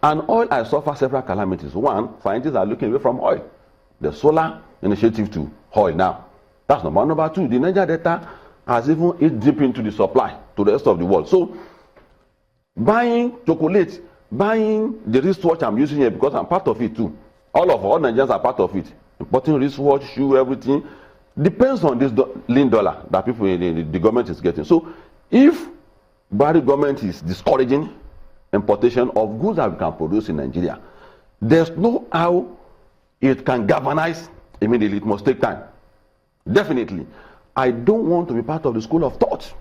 And oil has suffered several calamities. One, scientists are looking away from oil. The solar initiative to oil now. That's number one. Number two, the Niger Delta has even eaten deep into the supply to the rest of the world. So, buying chocolate, buying the wristwatch I'm using here because I'm part of it too. All Nigerians are part of it. Importing wristwatch, shoe, everything depends on this lean dollar that people in the government is getting. So, if Buhari government is discouraging importation of goods that we can produce in Nigeria, there's no how it can galvanize immediately. It must take time. Definitely. I don't want to be part of the school of thought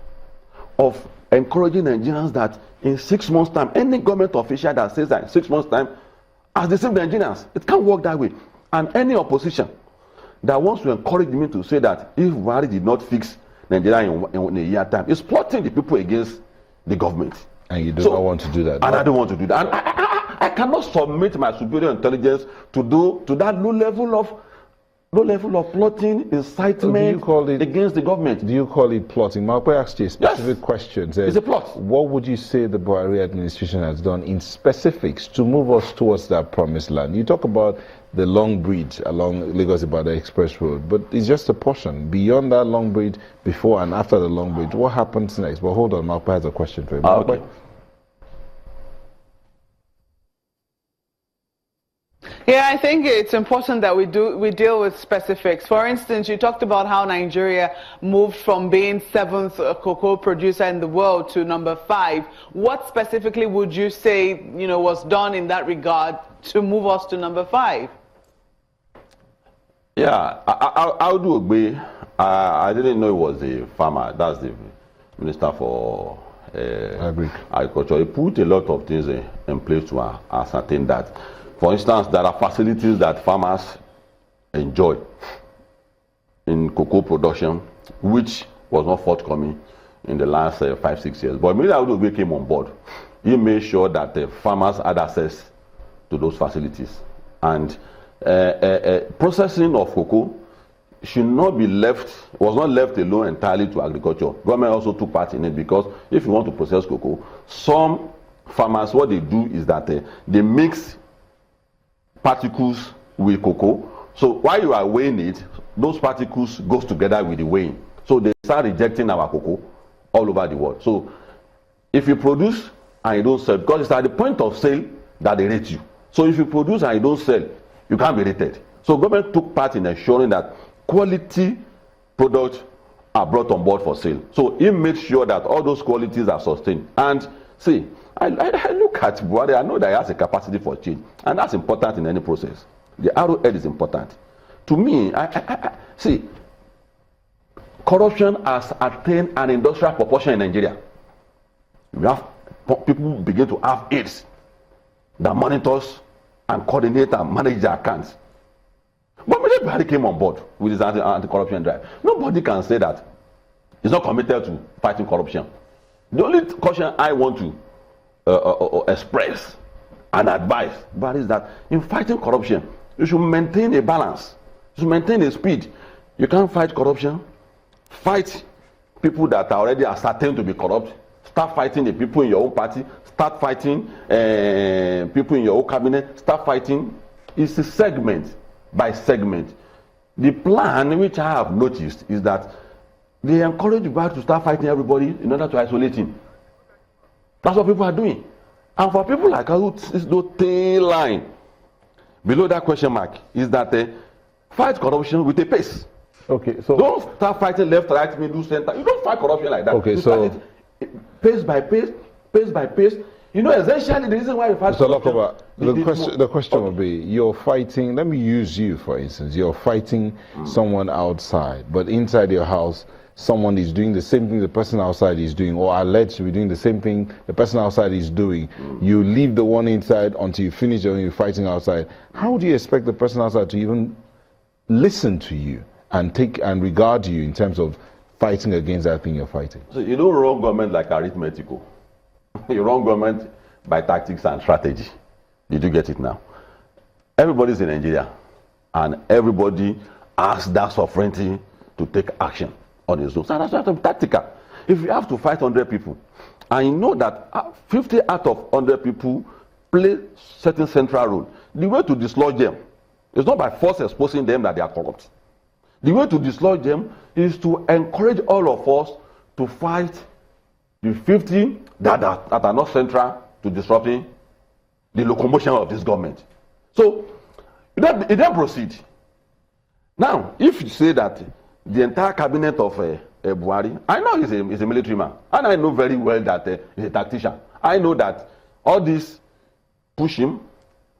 of encouraging Nigerians that in 6 months' time, any government official that says that in 6 months' time has deceived Nigerians. It can't work that way. And any opposition that wants to encourage me to say that if Buhari did not fix Nigeria in a year time, is plotting the people against the government. And you do not want to do that. And I don't want to do that. And I cannot submit my superior intelligence to that low level of plotting, incitement against the government. Do you call it plotting? Mark, I asked you a specific question. It's a plot. What would you say the Buhari administration has done in specifics to move us towards that promised land? You talk about the long bridge along Lagos-Ibadan Express Road, but it's just a portion. Beyond that long bridge, before and after the long bridge, what happens next? But hold on, Mark has a question for you. Okay. Yeah, I think it's important that we deal with specifics. For instance, you talked about how Nigeria moved from being 7th cocoa producer in the world to number 5. What specifically would you say, was done in that regard to move us to number 5? Yeah, I'll do agree. I didn't know it was a farmer. That's the Minister for Agriculture. He put a lot of things in place to ascertain that. For instance, there are facilities that farmers enjoy in cocoa production, which was not forthcoming in the last 5-6 years. But immediately Olookoba came on board, he made sure that farmers had access to those facilities. And processing of cocoa should not be was not left alone entirely to agriculture. Government also took part in it, because if you want to process cocoa, some farmers, what they do is that they mix particles with cocoa. So while you are weighing it, those particles goes together with the weighing. So they start rejecting our cocoa all over the world. So if you produce and you don't sell, because it's at the point of sale that they rate you. So if you produce and you don't sell, you can't be rated. So government took part in ensuring that quality products are brought on board for sale. So he made sure that all those qualities are sustained. And see, I look at Buhari, I know that he has a capacity for change, and that's important in any process. The arrowhead is important. To me, see, corruption has attained an industrial proportion in Nigeria. We have people begin to have aides that monitors and coordinate and manage their accounts. But when Buhari came on board with his anti-corruption drive, nobody can say that he's not committed to fighting corruption. The only caution I want to express and advise, but is that in fighting corruption, you should maintain a balance. You should maintain a speed. You can't fight corruption. Fight people that are already ascertained to be corrupt. Start fighting the people in your own party. Start fighting people in your own cabinet. Start fighting. It's a segment by segment. The plan, which I have noticed, is that they encourage Buhari to start fighting everybody in order to isolate him. That's what people are doing. And for people like us, it's no thin line below that question mark, is that fight corruption with a pace. Okay, so don't start fighting left, right, middle, center. You don't fight corruption like that. Okay, you so start it pace by pace, pace by pace. Essentially the reason why you fight corruption. The question will be, you're fighting, let me use you for instance, you're fighting someone outside, but inside your house, someone is doing the same thing the person outside is doing, or alleged to be doing the same thing the person outside is doing. You leave the one inside until you finish when you're fighting outside. How do you expect the person outside to even listen to you and take and regard you in terms of fighting against that thing you're fighting? So you don't run government like arithmetical. You run government by tactics and strategy. Did you get it now? Everybody's in Nigeria, and everybody has that sovereignty to take action on his own. So that's why it's tactical. If you have to fight 100 people, and you know that 50 out of 100 people play certain central role. The way to dislodge them is not by force exposing them that they are corrupt. The way to dislodge them is to encourage all of us to fight the 50 that are not central to disrupting the locomotion of this government. So it then proceed. Now, if you say that the entire cabinet of Buhari, I know he's a military man, and I know very well that he's a tactician. I know that all this push him,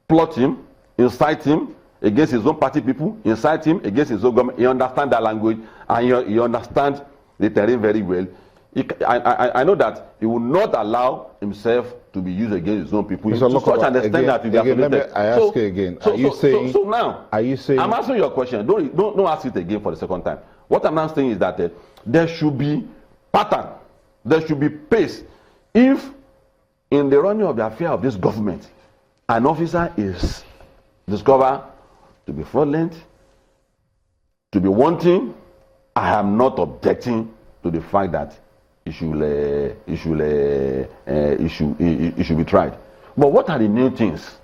plot him, incite him against his own party people, incite him against his own government. He understands that language, and he understands the terrain very well. I know that he will not allow himself to be used against his own people. Mr. To such an extent that he I ask you again. Are you saying? So now, are you saying? I'm answering your question. Don't ask it again for the second time. What I'm now saying is that there should be pattern, there should be pace. If in the running of the affair of this government, an officer is discovered to be fraudulent, to be wanting, I am not objecting to the fact that it should be tried. But what are the new things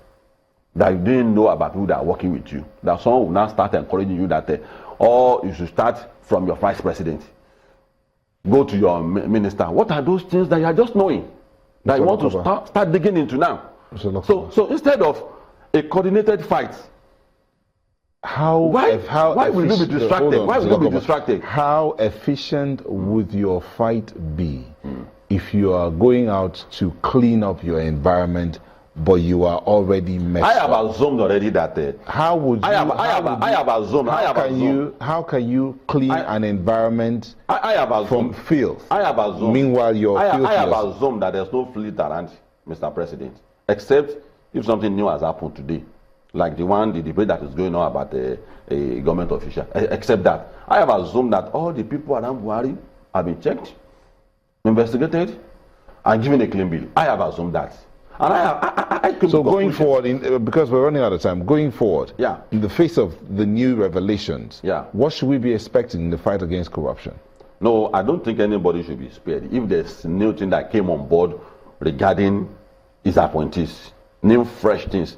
that you didn't know about people that are working with you? That someone will now start encouraging you that, or you should start from your vice president, go to your minister. What are those things that you are just knowing that you want to start digging into now? So instead of a coordinated fight, why will you be distracted? Why will you be distracted? How efficient would your fight be if you are going out to clean up your environment, but you are already messed up? I have assumed already that. How can you clean an environment from filth? I have assumed. Meanwhile, I have assumed that there's no fleet around, Mr. President, except if something new has happened today, like the debate that is going on about a government official. Except that, I have assumed that all the people around Buhari have been checked, investigated, and given a clean bill. I have assumed that. And I so going forward, because we're running out of time, going forward, yeah, in the face of the new revelations, yeah, what should we be expecting in the fight against corruption? No, I don't think anybody should be spared. If there's new thing that came on board regarding his appointees, new fresh things,